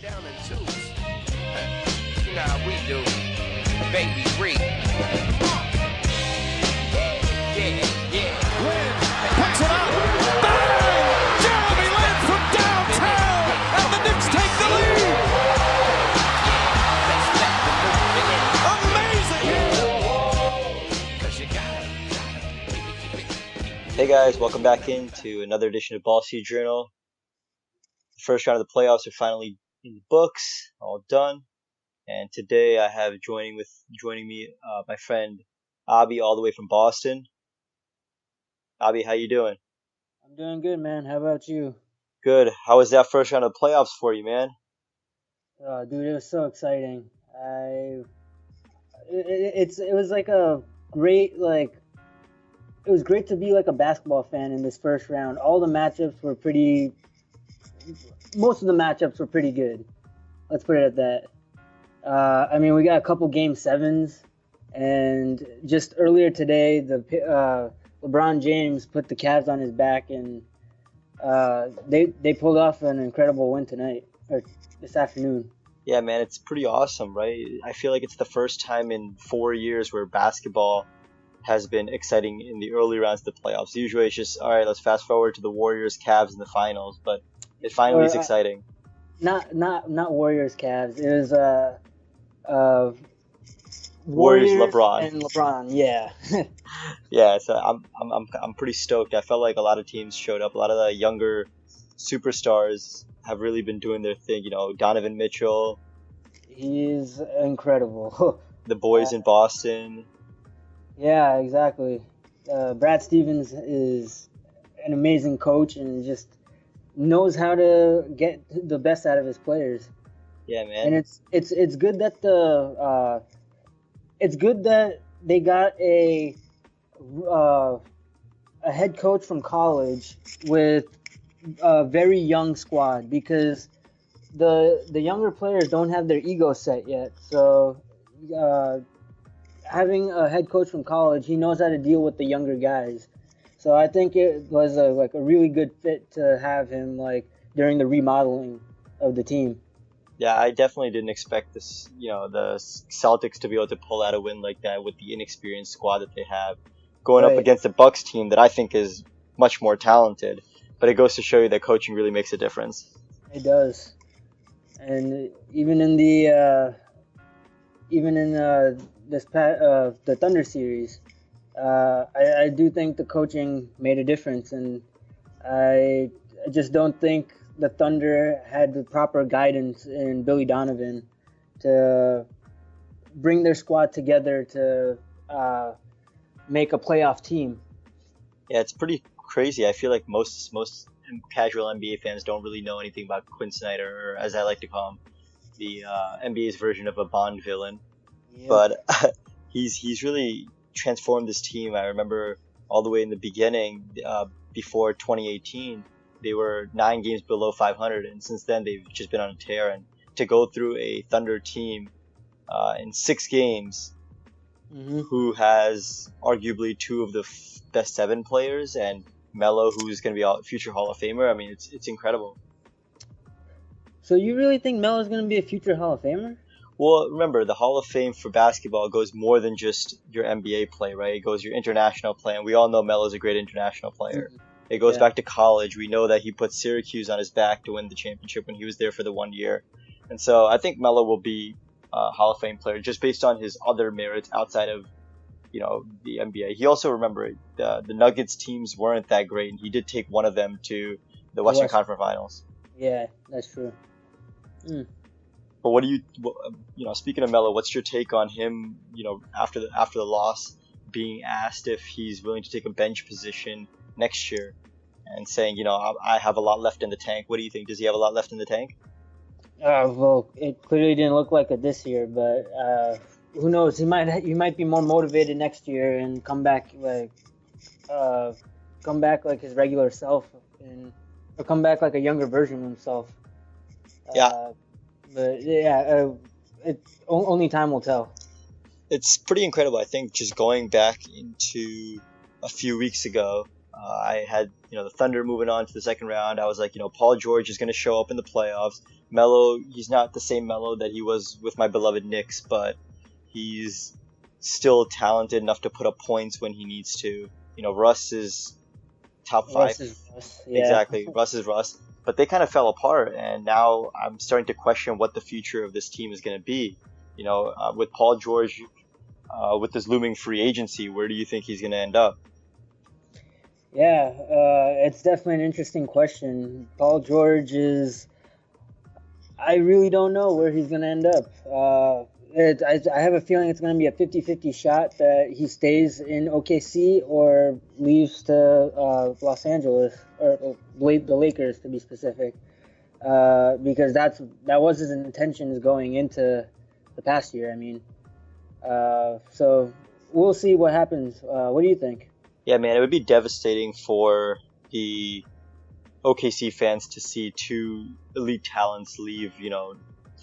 Down in twos. You know how we do. Baby Reed. Yeah. Lynn puts it up. Bang! Jeremy Lin from downtown. And the Knicks take the lead. Amazing. Hey guys, welcome back into another edition of Ball Seed Journal. The first round of the playoffs are finally in the books, all done. And today I have joining me my friend Abhi, all the way from Boston. Abhi, how you doing? I'm doing good, man. How about you? Good. How was that first round of playoffs for you, man? Dude, it was so exciting. It was like a great it was great to be like a basketball fan in this first round. All the matchups were most of the matchups were pretty good. Let's put it at that. We got a couple game sevens, and just earlier today, LeBron James put the Cavs on his back, and they pulled off an incredible win tonight, or this afternoon. Yeah, man, it's pretty awesome, right? I feel like it's the first time in 4 years where basketball has been exciting in the early rounds of the playoffs. Usually it's just, all right, let's fast forward to the Warriors Cavs in the finals, but it finally is exciting. Not Warriors Cavs. It was Warriors LeBron. And LeBron, yeah. Yeah, so I'm pretty stoked. I felt like a lot of teams showed up. A lot of the younger superstars have really been doing their thing. You know, Donovan Mitchell. He's incredible. The boys in Boston. Yeah, exactly. Brad Stevens is an amazing coach and just knows how to get the best out of his players. Yeah, man. And it's good that they got a head coach from college with a very young squad, because the younger players don't have their ego set yet. So having a head coach from college, he knows how to deal with the younger guys. So I think it was a really good fit to have him during the remodeling of the team. Yeah, I definitely didn't expect this, the Celtics to be able to pull out a win like that with the inexperienced squad that they have, going up against the Bucks team that I think is much more talented. But it goes to show you that coaching really makes a difference. It does. And even in the Thunder series, I do think the coaching made a difference, and I just don't think the Thunder had the proper guidance in Billy Donovan to bring their squad together to make a playoff team. Yeah, it's pretty crazy. I feel like most casual NBA fans don't really know anything about Quinn Snyder, or as I like to call him, the NBA's version of a Bond villain. Yeah. But he's really transformed this team. I remember all the way in the beginning, before 2018, they were 9 games below 500, and since then they've just been on a tear. And to go through a Thunder team in 6 games, who has arguably 2 of the best 7 players, and Melo, who's going to be a future Hall of Famer, I mean, it's incredible. So you really think Melo's going to be a future Hall of Famer? Well, remember, the Hall of Fame for basketball goes more than just your NBA play, right? It goes your international play, and we all know Melo's a great international player. It goes back to college. We know that he put Syracuse on his back to win the championship when he was there for the 1 year. And so I think Melo will be a Hall of Fame player just based on his other merits outside of, the NBA. He also, remember, the Nuggets teams weren't that great, and he did take one of them to the Western Conference Finals. Yeah, that's true. But what do you speaking of Melo, what's your take on him, after the loss, being asked if he's willing to take a bench position next year and saying, I have a lot left in the tank. What do you think? Does he have a lot left in the tank? Well, it clearly didn't look like it this year, but who knows? He might be more motivated next year and come back like his regular self, or come back like a younger version of himself. Yeah. Only time will tell. It's pretty incredible. I think just going back into a few weeks ago, I had, the Thunder moving on to the second round. I was like, Paul George is going to show up in the playoffs. Melo, he's not the same Melo that he was with my beloved Knicks, but he's still talented enough to put up points when he needs to. Russ is top 5. Russ is Russ. Yeah. Exactly, Russ is Russ. But they kind of fell apart, and now I'm starting to question what the future of this team is going to be. With Paul George, with this looming free agency, where do you think he's going to end up? Yeah, it's definitely an interesting question. Paul George is. I really don't know where he's going to end up. I have a feeling it's going to be a 50-50 shot that he stays in OKC or leaves to Los Angeles, or the Lakers to be specific, because that was his intentions going into the past year. I mean, so we'll see what happens. What do you think? Yeah, man, it would be devastating for the OKC fans to see two elite talents leave,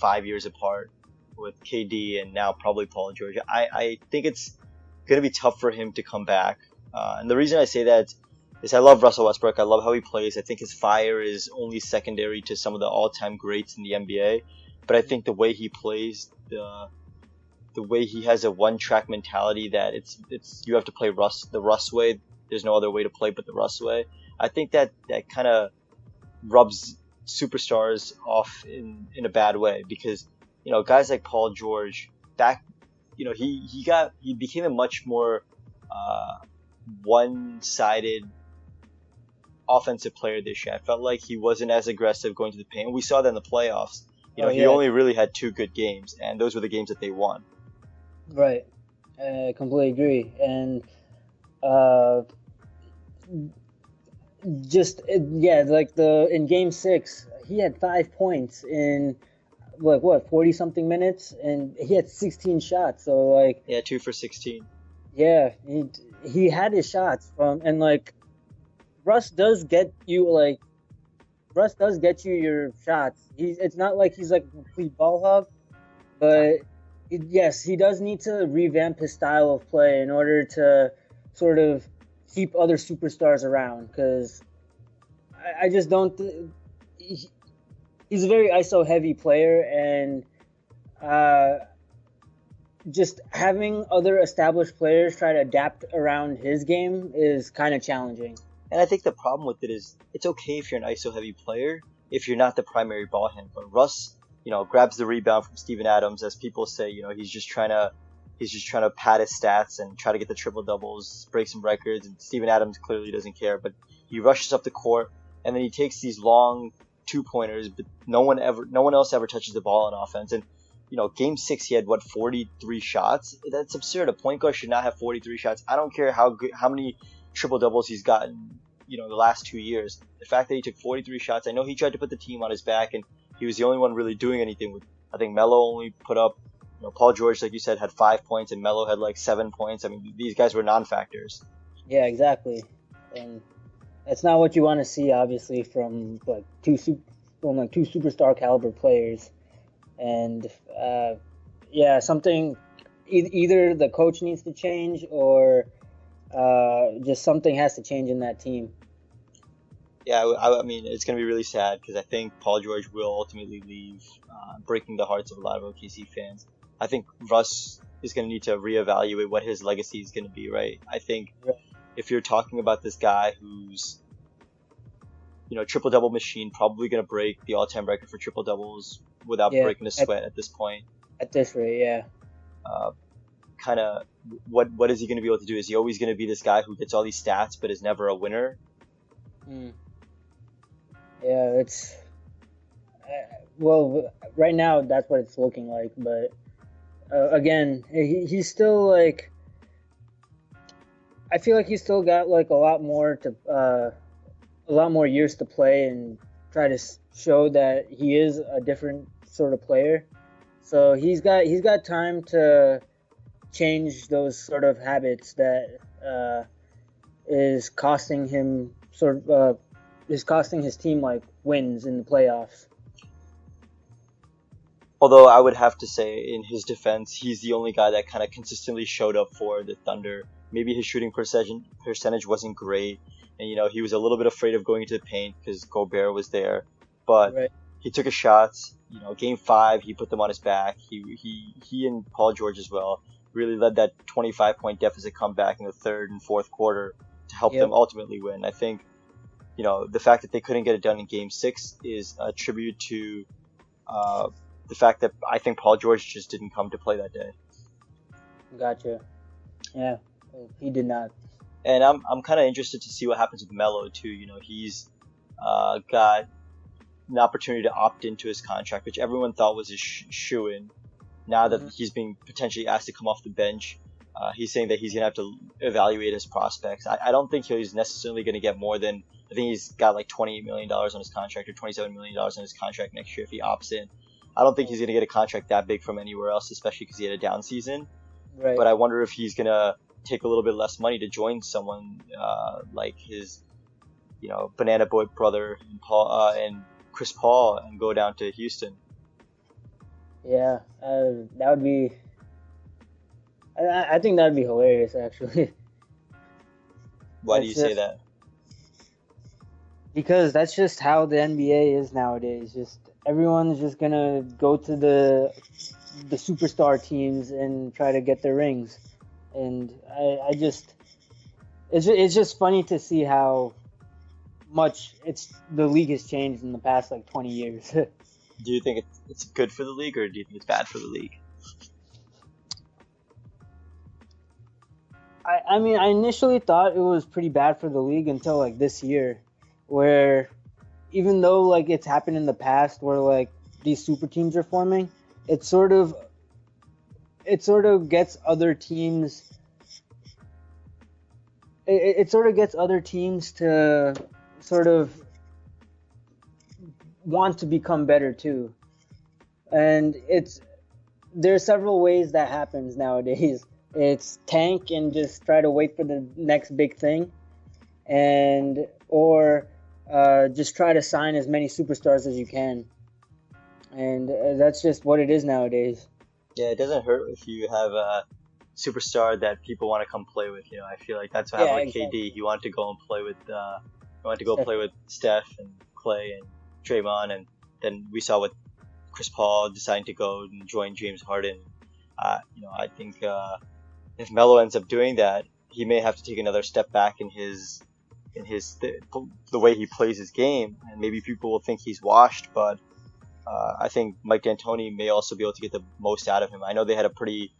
5 years apart, with KD and now probably Paul George. I think it's going to be tough for him to come back. And the reason I say that is I love Russell Westbrook. I love how he plays. I think his fire is only secondary to some of the all-time greats in the NBA. But I think the way he plays, the way he has a one-track mentality that it's you have to play the Russ way. There's no other way to play but the Russ way. I think that kind of rubs superstars off in a bad way, because guys like Paul George he became a much more one-sided offensive player this year. I felt like he wasn't as aggressive going to the paint. We saw that in the playoffs. He only really had 2 good games, and those were the games that they won. Right. I completely agree. And in Game 6, he had 5 points in 40 something minutes, and he had 16 shots. So 2 for 16. Yeah, he had his shots Russ does get you your shots. It's not like he's like a complete ball hog, but yes, he does need to revamp his style of play in order to sort of keep other superstars around, because I just don't. He's a very ISO heavy player, and just having other established players try to adapt around his game is kind of challenging. And I think the problem with it is it's okay if you're an ISO heavy player if you're not the primary ball handler. Russ, grabs the rebound from Steven Adams, as people say. He's just trying to pad his stats and try to get the triple doubles, break some records. And Steven Adams clearly doesn't care, but he rushes up the court and then he takes these long 2-pointers, but no one else ever touches the ball on offense. And Game 6 he had 43 shots. That's absurd. A point guard should not have 43 shots. I don't care how many triple doubles he's gotten the last 2 years. The fact that he took 43 shots, I know he tried to put the team on his back, and he was the only one really doing anything. With I think Melo only put up, Paul George, like you said, had 5 points, and Melo had 7 points. I mean, these guys were non-factors. Yeah, exactly. And that's not what you want to see, obviously, from two superstar caliber players. And something either the coach needs to change, or just something has to change in that team. Yeah, I mean, it's going to be really sad, because I think Paul George will ultimately leave, breaking the hearts of a lot of OKC fans. I think Russ is going to need to reevaluate what his legacy is going to be, right? I think if you're talking about this guy who's, triple-double machine, probably going to break the all-time record for triple-doubles without breaking a sweat at this point. At this rate, yeah. Kind of, what is he going to be able to do? Is he always going to be this guy who gets all these stats but is never a winner? Yeah, it's right now that's what it's looking like, but again, he's still I feel like he's still got a lot more years to play and try to show that he is a different sort of player. So he's got time to change those sort of habits that is costing him is costing his team wins in the playoffs. Although I would have to say, in his defense, he's the only guy that kind of consistently showed up for the Thunder. Maybe his shooting percentage wasn't great, and he was a little bit afraid of going into the paint because Gobert was there. But he took his shots. Game 5, he put them on his back. He and Paul George as well really led that 25-point deficit comeback in the third and fourth quarter to help them ultimately win. I think, the fact that they couldn't get it done in Game 6 is a tribute to the fact that I think Paul George just didn't come to play that day. Gotcha. Yeah, he did not. And I'm kind of interested to see what happens with Melo too. He's got an opportunity to opt into his contract, which everyone thought was a shoo-in. Now that he's being potentially asked to come off the bench, he's saying that he's going to have to evaluate his prospects. I don't think he's necessarily going to get more than, I think he's got like $28 million on his contract or $27 million on his contract next year if he opts in. I don't think he's going to get a contract that big from anywhere else, especially because he had a down season. Right. But I wonder if he's going to take a little bit less money to join someone like his, Banana Boat brother and Chris Paul and go down to Houston. Yeah, that would be. I think that would be hilarious, actually. Why do you say that? Because that's just how the NBA is nowadays. Just everyone's just gonna go to the superstar teams and try to get their rings, and it's just funny to see how much the league has changed in the past like 20 years. Do you think it's good for the league, or do you think it's bad for the league? I mean, I initially thought it was pretty bad for the league until like this year, where even though like it's happened in the past where like these super teams are forming, it sort of gets other teams. It sort of gets other teams to sort of want to become better too, and there are several ways that happens nowadays. It's tank and just try to wait for the next big thing, or just try to sign as many superstars as you can, and that's just what it is nowadays. Yeah, it doesn't hurt if you have a superstar that people want to come play with. I feel like that's what happened with exactly. KD. He wanted to go and play with play with Steph and Clay and Draymond, and then we saw with Chris Paul deciding to go and join James Harden. I think if Melo ends up doing that, he may have to take another step back in the way he plays his game, and maybe people will think he's washed. But I think Mike D'Antoni may also be able to get the most out of him. I know they had a pretty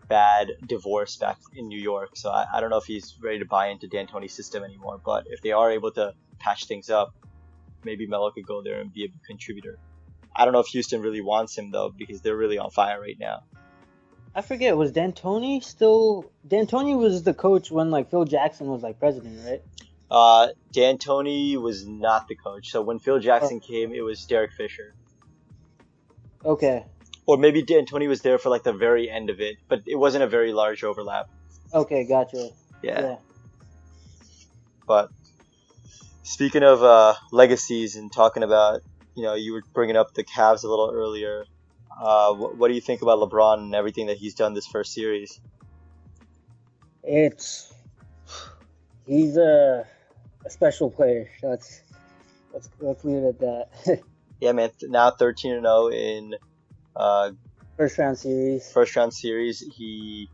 bad divorce back in New York, so I don't know if he's ready to buy into D'Antoni's system anymore. But if they are able to patch things up, maybe Melo could go there and be a contributor. I don't know if Houston really wants him though, because they're really on fire right now. I forget, was D'Antoni still... D'Antoni was the coach when like Phil Jackson was like president, right? D'Antoni was not the coach. So when Phil Jackson came, it was Derek Fisher. Okay. Or maybe D'Antoni was there for like the very end of it, but it wasn't a very large overlap. Okay, gotcha. Yeah. But speaking of legacies and talking about, you were bringing up the Cavs a little earlier. What do you think about LeBron and everything that he's done this first series? He's a special player. Let's leave it at that. Yeah, man. Now 13-0 in first round series. He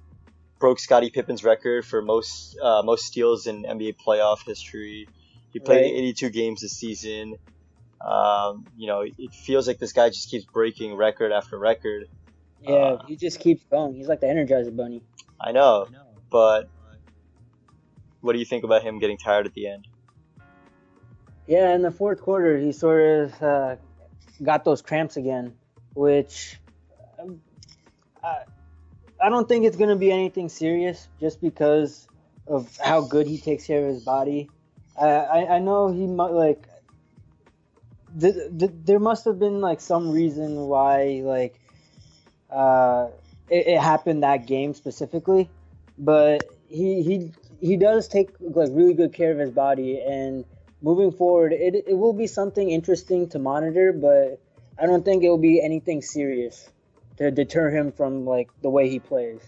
broke Scottie Pippen's record for most steals in NBA playoff history. He played 82 games this season. It feels like this guy just keeps breaking record after record. Yeah, he just keeps going. He's like the Energizer Bunny. I know, but what do you think about him getting tired at the end? Yeah, in the fourth quarter, he sort of got those cramps again, which I don't think it's going to be anything serious just because of how good he takes care of his body. I know he might like... there must have been like some reason why like it happened that game specifically, but he does take like really good care of his body, and moving forward it will be something interesting to monitor, but I don't think it will be anything serious to deter him from like the way he plays.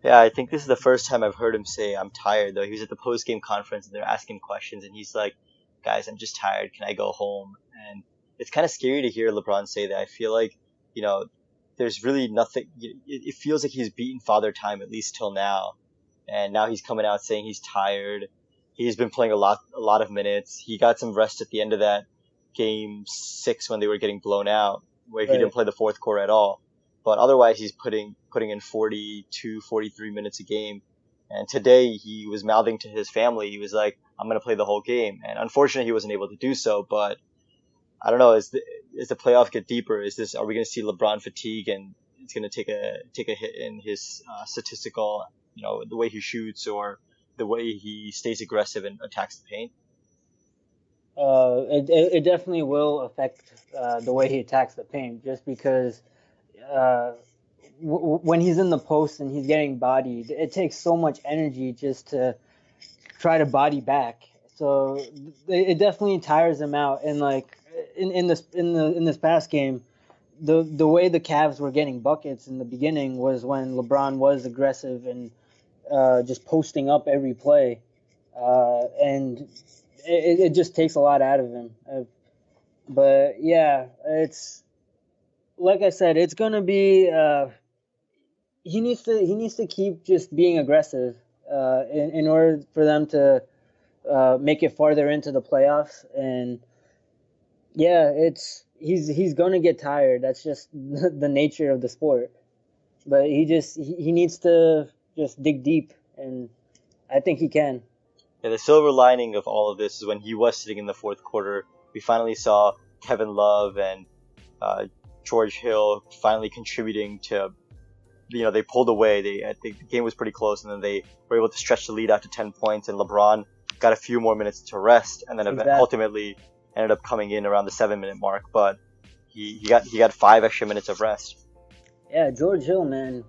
Yeah, I think this is the first time I've heard him say I'm tired though. He was at the post-game conference and they're asking questions and he's like, guys, I'm just tired. Can I go home? And it's kind of scary to hear LeBron say that. I feel like, there's really nothing. It feels like he's beaten Father Time at least till now, and now he's coming out saying he's tired. He's been playing a lot of minutes. He got some rest at the end of that game 6 when they were getting blown out, where he didn't play the fourth quarter at all. But otherwise, he's putting in 42, 43 minutes a game. And today he was mouthing to his family. He was like, "I'm going to play the whole game." And unfortunately, he wasn't able to do so. But I don't know. As the playoff get deeper, are we going to see LeBron fatigue, and it's going to take a hit in his statistical, the way he shoots or the way he stays aggressive and attacks the paint? It definitely will affect the way he attacks the paint, just because when he's in the post and he's getting bodied, it takes so much energy just to try to body back. So it definitely tires him out. And like in this past game, the way the Cavs were getting buckets in the beginning was when LeBron was aggressive and just posting up every play, and it just takes a lot out of him. But yeah, it's like I said, it's gonna be. He needs to keep just being aggressive in order for them to make it farther into the playoffs. And yeah, he's gonna get tired. That's just the nature of the sport. But he needs to just dig deep, and I think he can. Yeah, the silver lining of all of this is when he was sitting in the fourth quarter, we finally saw Kevin Love and George Hill finally contributing to. They pulled away. I think the game was pretty close, and then they were able to stretch the lead out to 10 points, and LeBron got a few more minutes to rest, and then ultimately ended up coming in around the 7-minute mark. But he got 5 extra minutes of rest. Yeah, George Hill, man.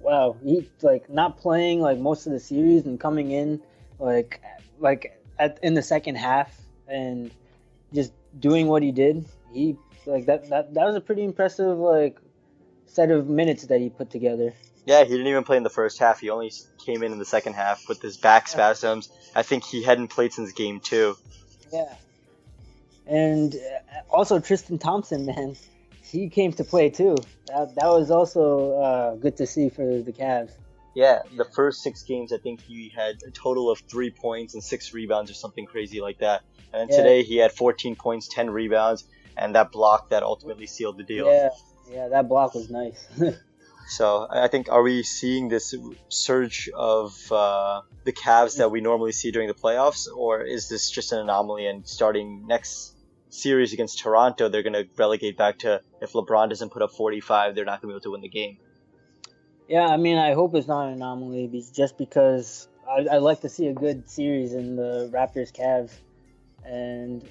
Wow, he like not playing like most of the series and coming in like in the second half and just doing what he did. He like that was a pretty impressive like set of minutes that he put together. Yeah, he didn't even play in the first half. He only came in the second half with his back spasms. I think he hadn't played since game 2. Yeah. And also Tristan Thompson, man, he came to play too. That was also good to see for the Cavs. Yeah, the first 6 games, I think he had a total of 3 points and 6 rebounds or something crazy like that. And today he had 14 points, 10 rebounds, and that block that ultimately sealed the deal. Yeah, that block was nice. So I think, are we seeing this surge of the Cavs that we normally see during the playoffs, or is this just an anomaly, and starting next series against Toronto, they're going to relegate back to if LeBron doesn't put up 45, they're not going to be able to win the game? Yeah, I mean, I hope it's not an anomaly, just because I like to see a good series in the Raptors-Cavs, and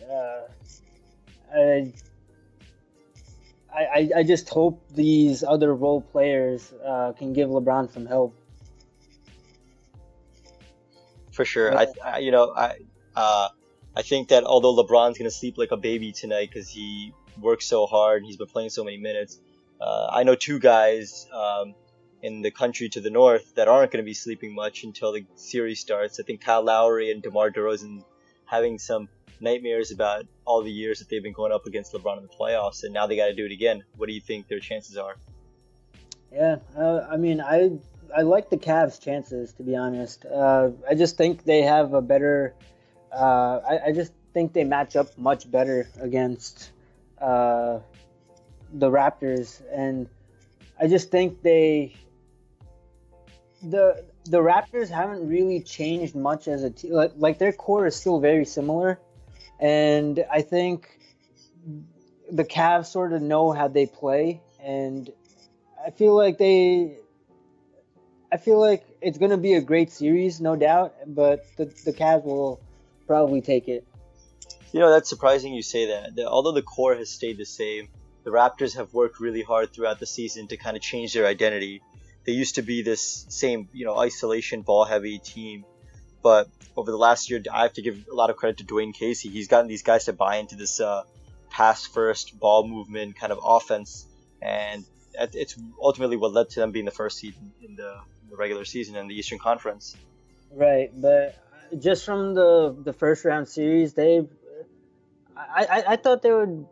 I just hope these other role players can give LeBron some help. For sure. I think that although LeBron's going to sleep like a baby tonight because he works so hard, he's been playing so many minutes, I know 2 guys in the country to the north that aren't going to be sleeping much until the series starts. I think Kyle Lowry and DeMar DeRozan having some nightmares about all the years that they've been going up against LeBron in the playoffs, and now they got to do it again. What do you think their chances are? Yeah, I mean, I like the Cavs' chances, to be honest. I just think they have a better. I just think they match up much better against the Raptors, and I just think the Raptors haven't really changed much as a team. Like their core is still very similar. And I think the Cavs sort of know how they play, and I feel like it's going to be a great series, no doubt, but the Cavs will probably take it. That's surprising you say that. Although the core has stayed the same, the Raptors have worked really hard throughout the season to kind of change their identity. They used to be this same, isolation ball-heavy team. But over the last year, I have to give a lot of credit to Dwayne Casey. He's gotten these guys to buy into this pass-first, ball movement kind of offense. And it's ultimately what led to them being the first seed in the regular season in the Eastern Conference. Right, but just from the first round series, I thought they would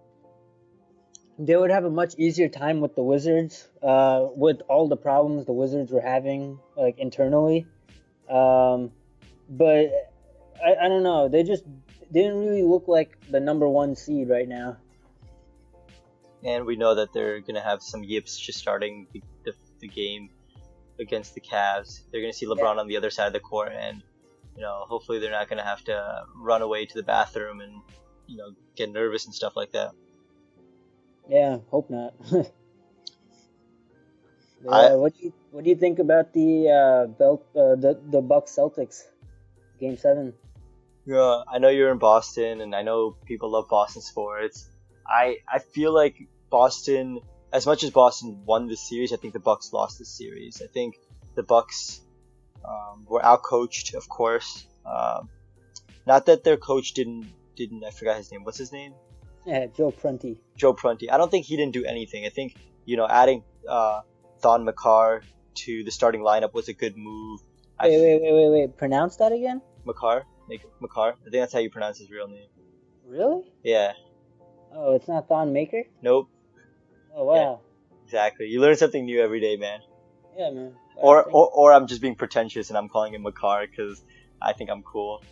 they would have a much easier time with the Wizards, with all the problems the Wizards were having like internally. Um, but I don't know. They just didn't really look like the number one seed right now. And we know that they're gonna have some yips just starting the game against the Cavs. They're gonna see LeBron on the other side of the court, and hopefully they're not gonna have to run away to the bathroom and get nervous and stuff like that. Yeah, hope not. I what do you think about the Bucks Celtics game 7? Yeah, I know you're in Boston, and I know people love Boston sports. I feel like Boston, as much as Boston won this series, I think the Bucks lost this series. I think the Bucks were outcoached, of course. Not that their coach didn't. I forgot his name. What's his name? Yeah, Joe Prunty. Joe Prunty. I don't think he didn't do anything. I think adding Thon McCarr to the starting lineup was a good move. Wait. Pronounce that again. McCarr. McCarr. I think that's how you pronounce his real name. Really? Yeah. Oh, it's not Thon Maker? Nope. Oh, wow. Yeah, exactly. You learn something new every day, man. Yeah, man. Or I'm just being pretentious and I'm calling him McCarr because I think I'm cool.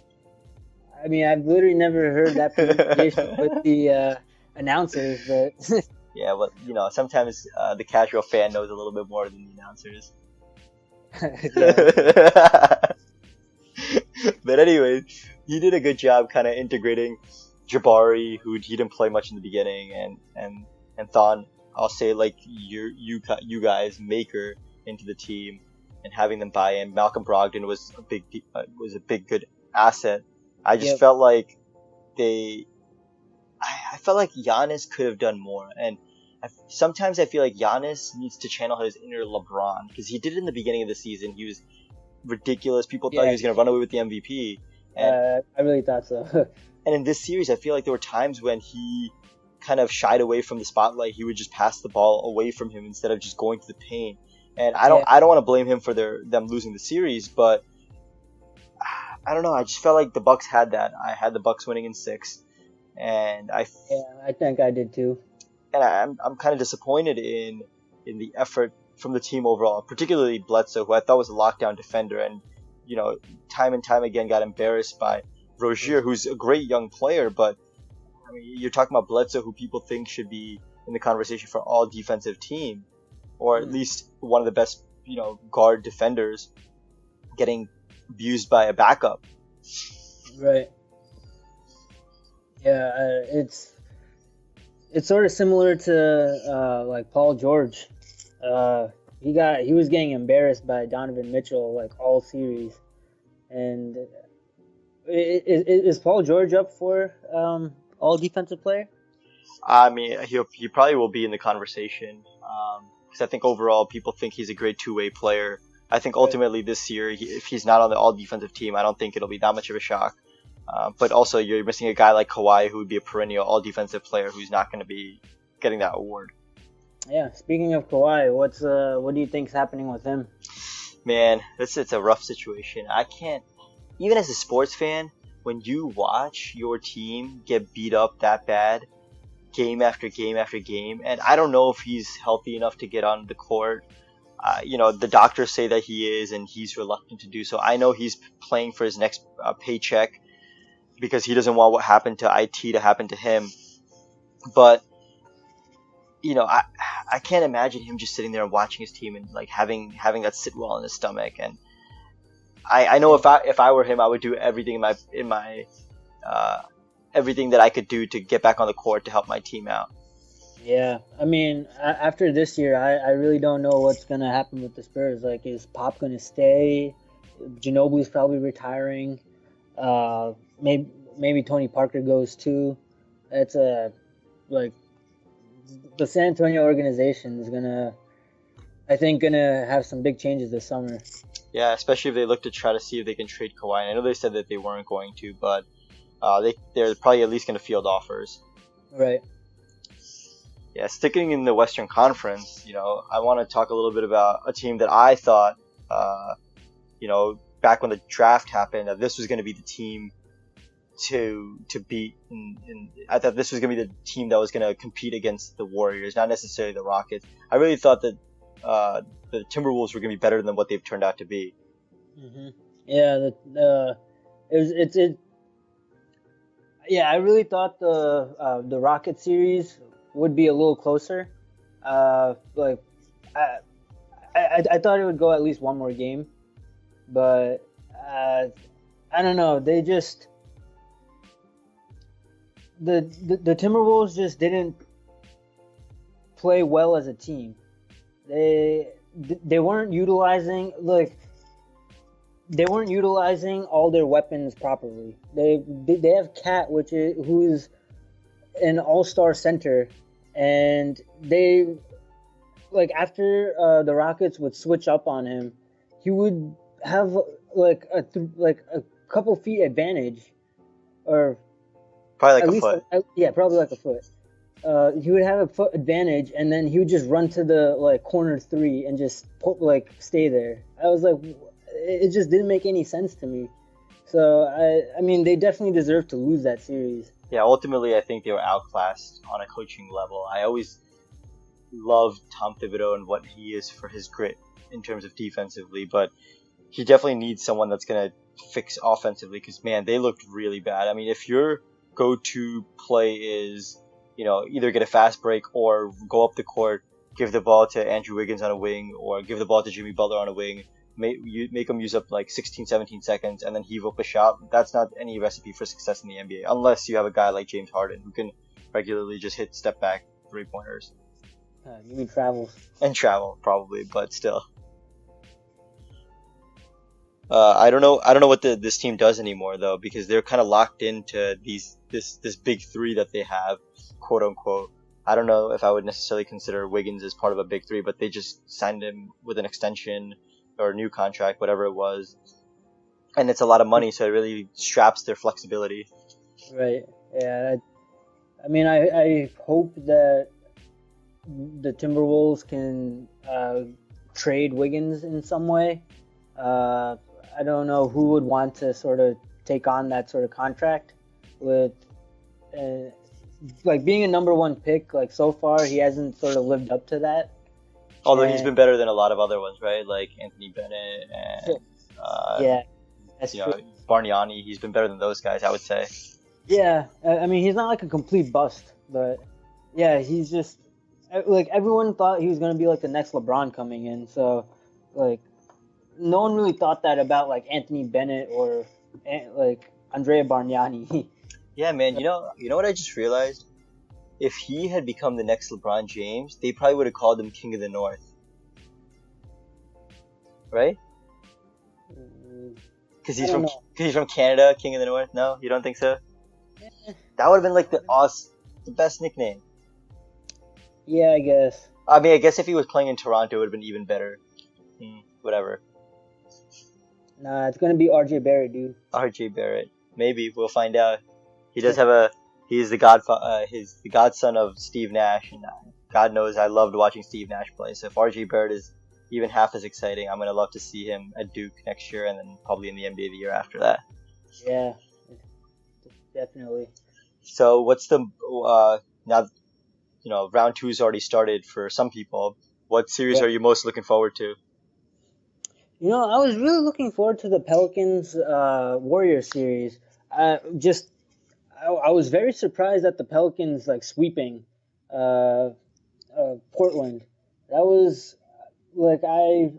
I mean, I've literally never heard that pronunciation with the announcers, but... Yeah, but, sometimes the casual fan knows a little bit more than the announcers. But anyway, he did a good job kind of integrating Jabari, who he didn't play much in the beginning, and Thon, I'll say, like, you guys, Maker, into the team, and having them buy in. Malcolm Brogdon was a big good asset. I just felt like I felt like Giannis could have done more, and sometimes I feel like Giannis needs to channel his inner LeBron, because he did it in the beginning of the season. He was ridiculous. People thought he was going to run away with the MVP. And, I really thought so. And in this series, I feel like there were times when he kind of shied away from the spotlight. He would just pass the ball away from him instead of just going to the paint. And I don't want to blame him for them losing the series, but I don't know. I just felt like the Bucks had that. I had the Bucks winning in 6, and I think I did too. And I'm kind of disappointed in the effort from the team overall, particularly Bledsoe, who I thought was a lockdown defender, and time and time again got embarrassed by Rozier, who's a great young player, but I mean, you're talking about Bledsoe, who people think should be in the conversation for all defensive team, or at least one of the best, guard defenders, getting abused by a backup. Right. Yeah, it's sort of similar to like Paul George. He was getting embarrassed by Donovan Mitchell like all series, and is Paul George up for all defensive player? I mean, he probably will be in the conversation, because I think overall people think he's a great two-way player. I think ultimately this year, if he's not on the all defensive team, I don't think it'll be that much of a shock. But also, you're missing a guy like Kawhi, who would be a perennial all defensive player, who's not going to be getting that award. Yeah. Speaking of Kawhi, what do you think's happening with him? Man, it's a rough situation. I can't, even as a sports fan, when you watch your team get beat up that bad, game after game after game, and I don't know if he's healthy enough to get on the court. The doctors say that he is, and he's reluctant to do so. I know he's playing for his next paycheck because he doesn't want what happened to IT to happen to him. But I can't imagine him just sitting there and watching his team and like having that sit well in his stomach. And I know if I were him, I would do everything in my everything that I could do to get back on the court to help my team out. Yeah, I mean, after this year, I really don't know what's going to happen with the Spurs. Like, is Pop going to stay? Ginobili's probably retiring. Maybe Tony Parker goes too. It's the San Antonio organization is gonna have some big changes this summer. Yeah, especially if they look to try to see if they can trade Kawhi. I know they said that they weren't going to, but they're probably at least going to field offers. Right. Yeah, sticking in the Western Conference, I want to talk a little bit about a team that I thought, back when the draft happened, that this was going to be the team to beat. And I thought this was going to be the team that was going to compete against the Warriors, not necessarily the Rockets. I really thought that the Timberwolves were going to be better than what they've turned out to be. Mm-hmm. Yeah, yeah, I really thought the Rocket series would be a little closer. Like I thought it would go at least one more game, but I don't know. They just the Timberwolves just didn't play well as a team. They weren't utilizing all their weapons properly. They have Cat, who's an all-star center, and they after the Rockets would switch up on him, he would have a couple feet advantage, or Probably like at a least foot. yeah, probably like a foot. He would have a foot advantage, and then he would just run to the corner three and just stay there. I was like, it just didn't make any sense to me. So I mean, they definitely deserve to lose that series. Yeah, ultimately, I think they were outclassed on a coaching level. I always loved Tom Thibodeau and what he is for his grit in terms of defensively, but he definitely needs someone that's going to fix offensively because, man, they looked really bad. I mean, if your go-to play is, either get a fast break or go up the court, give the ball to Andrew Wiggins on a wing or give the ball to Jimmy Butler on a wing, make them use up 16, 17 seconds and then heave up a shot, that's not any recipe for success in the NBA, unless you have a guy like James Harden who can regularly just hit step-back three-pointers. You mean travels. And travel, probably, but still. I don't know what this team does anymore though, because they're kind of locked into this big three that they have, quote unquote. I don't know if I would necessarily consider Wiggins as part of a big three, but they just signed him with an extension or a new contract, whatever it was, and it's a lot of money, so it really straps their flexibility. Right. Yeah. I mean, I hope that the Timberwolves can trade Wiggins in some way. I don't know who would want to sort of take on that sort of contract with, being a number one pick. So far, he hasn't sort of lived up to that. Although he's been better than a lot of other ones, right? Like Anthony Bennett and yeah, that's true. Bargnani. He's been better than those guys, I would say. Yeah, I mean, he's not like a complete bust, but yeah, he's just everyone thought he was gonna be the next LeBron coming in. So no one really thought that about Anthony Bennett or Andrea Bargnani. Yeah, man. You know what I just realized? If he had become the next LeBron James, they probably would have called him King of the North. Right? Because he's from Canada, King of the North. No, you don't think so? That would have been the best nickname. Yeah, I guess. I mean, I guess if he was playing in Toronto, it would have been even better. Whatever. Nah, it's gonna be R.J. Barrett, dude. R.J. Barrett. Maybe we'll find out. He does have he's the godson of Steve Nash, and God knows I loved watching Steve Nash play. So if R.J. Barrett is even half as exciting, I'm gonna love to see him at Duke next year, and then probably in the NBA the year after that. Yeah, definitely. So what's the now? Round 2's already started for some people. What series are you most looking forward to? I was really looking forward to the Pelicans Warriors series. I was very surprised at the Pelicans sweeping Portland. That was I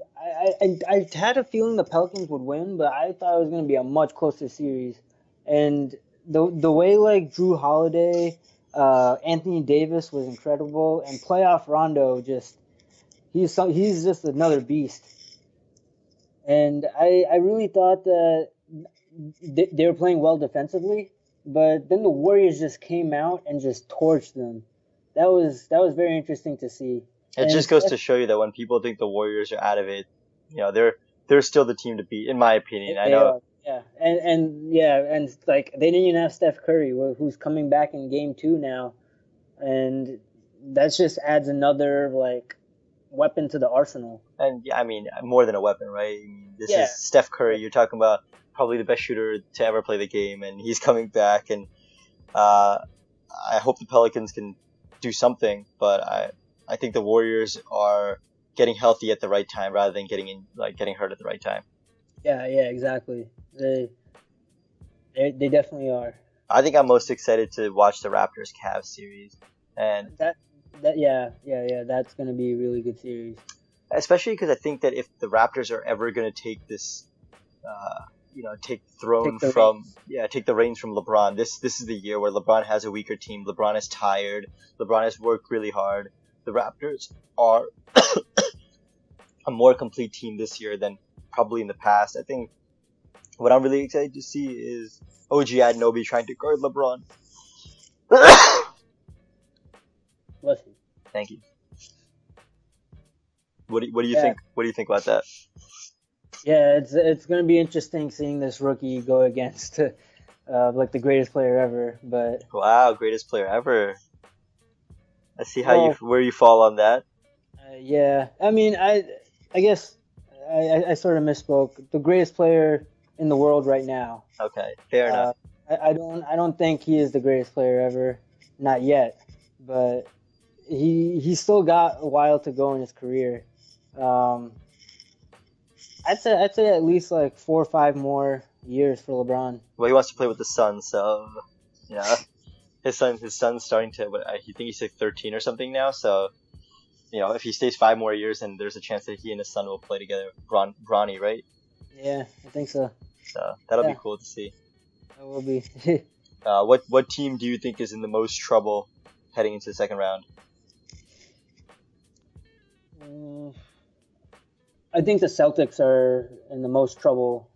had a feeling the Pelicans would win, but I thought it was going to be a much closer series. And the way Drew Holiday, Anthony Davis was incredible, and playoff Rondo he's just another beast. And I really thought that they were playing well defensively, but then the Warriors just came out and just torched them. That was very interesting to see. It just goes to show you that when people think the Warriors are out of it, they're still the team to beat, in my opinion. I know. Yeah, and they didn't even have Steph Curry, who's coming back in Game 2 now, and that just adds another weapon to the arsenal. And yeah, I mean, more than a weapon, right? I mean, this is Steph Curry. You're talking about probably the best shooter to ever play the game, and he's coming back. And I hope the Pelicans can do something, but I think the Warriors are getting healthy at the right time rather than getting hurt at the right time. Yeah, exactly. They definitely are. I think I'm most excited to watch the Raptors Cavs series, and that's going to be a really good series. Especially because I think that if the Raptors are ever going to take this, take the reins from LeBron, this is the year where LeBron has a weaker team. LeBron is tired. LeBron has worked really hard. The Raptors are a more complete team this year than probably in the past. I think what I'm really excited to see is OG Anunoby trying to guard LeBron. Bless you. Thank you. What do you think? What do you think about that? Yeah, it's going to be interesting seeing this rookie go against like the greatest player ever. But wow, greatest player ever. I see where you fall on that. Yeah, I mean, I guess I sort of misspoke. The greatest player in the world right now. Okay, fair enough. I don't think he is the greatest player ever, not yet. But he's still got a while to go in his career. I'd say at least like 4 or 5 more years for LeBron. Well, he wants to play with the Suns, so yeah. His son's starting to. I think he's like 13 or something now. So, if he stays 5 more years, then there's a chance that he and his son will play together. Bronny, right? Yeah, I think so. So that'll be cool to see. That will be. What team do you think is in the most trouble heading into the second round? I think the Celtics are in the most trouble.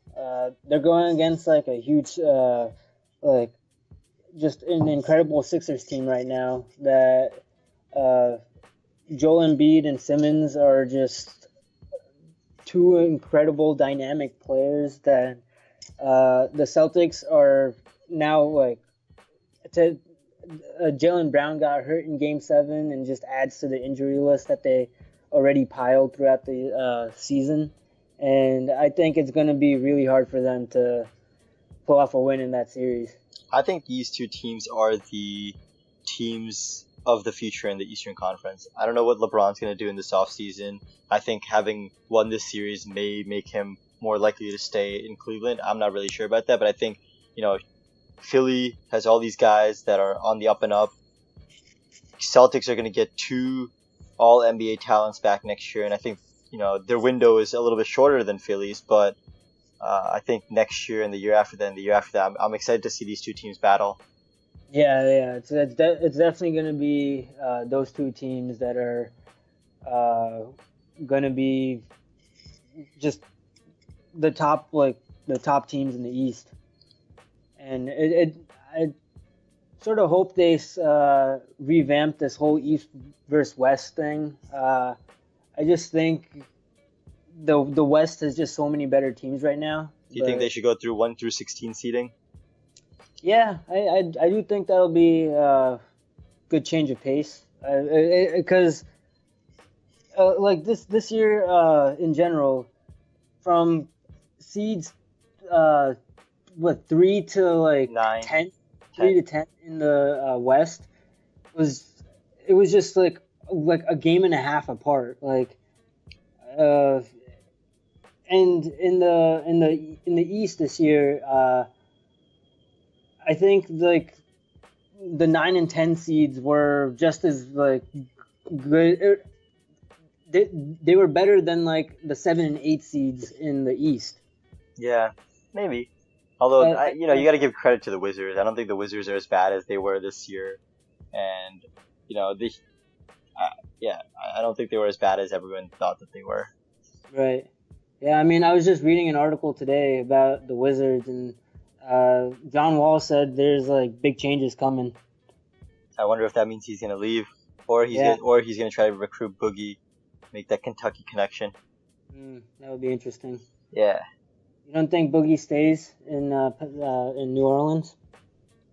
They're going against like a huge, just an incredible Sixers team right now. That Joel Embiid and Simmons are just 2 incredible dynamic players. That the Celtics are now like. Jaylen Brown got hurt in Game 7 and just adds to the injury list that they already piled throughout the season, and I think it's going to be really hard for them to pull off a win in that series. I think these 2 teams are the teams of the future in the Eastern Conference. I don't know what LeBron's going to do in this offseason. I think having won this series may make him more likely to stay in Cleveland. I'm not really sure about that, but I think, Philly has all these guys that are on the up and up. Celtics are going to get 2 all NBA talents back next year, and I think their window is a little bit shorter than Philly's, but I think next year and the year after that and the year after that, I'm excited to see these 2 teams battle. Yeah, it's definitely going to be those 2 teams that are going to be just the top teams in the East, and I sort of hope they revamp this whole East versus West thing. I just think the West has just so many better teams right now. Do you think they should go through 1 through 16 seeding? Yeah, I do think that'll be a good change of pace. Because like this year in general, from seeds 3 to like 9, 10. 3 to 10 in the West was just like a game and a half apart, and in the East this year, I think like the 9 and 10 seeds were just as like good. They were better than like the 7 and 8 seeds in the East. Yeah, maybe. Although, you got to give credit to the Wizards. I don't think the Wizards are as bad as they were this year. And, I don't think they were as bad as everyone thought that they were. Right. Yeah, I mean, I was just reading an article today about the Wizards, and John Wall said there's, like, big changes coming. I wonder if that means he's going to leave, or he's going to try to recruit Boogie, make that Kentucky connection. That would be interesting. Yeah. You don't think Boogie stays in New Orleans?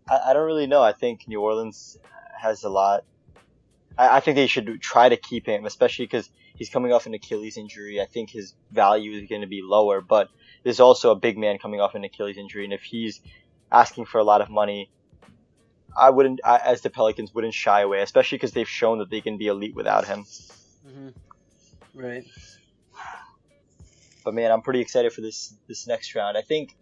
I don't really know. I think New Orleans has a lot. I think they should try to keep him, especially because he's coming off an Achilles injury. I think his value is going to be lower. But there's also a big man coming off an Achilles injury, and if he's asking for a lot of money, I, as the Pelicans, wouldn't shy away, especially because they've shown that they can be elite without him. Mm-hmm. Right. But man, I'm pretty excited for this next round. I think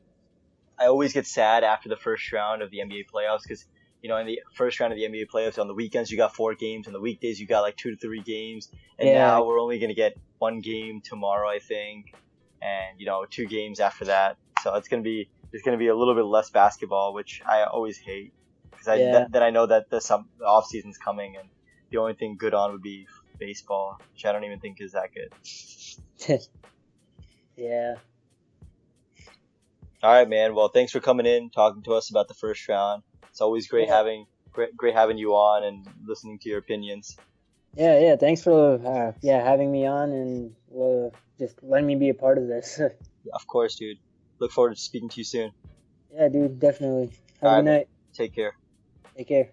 I always get sad after the first round of the NBA playoffs because, in the first round of the NBA playoffs, on the weekends you got 4 games, on the weekdays you got like 2 to 3 games, and now we're only gonna get 1 game tomorrow, I think, and 2 games after that. So there's gonna be a little bit less basketball, which I always hate because then I know that the off season's coming, and the only thing good on would be baseball, which I don't even think is that good. Yeah. All right, man. Well, thanks for coming in, talking to us about the first round. It's always great having you on and listening to your opinions. Yeah. Thanks for having me on and just letting me be a part of this. Of course, dude. Look forward to speaking to you soon. Yeah, dude. Definitely. Have a good night. Take care. Take care.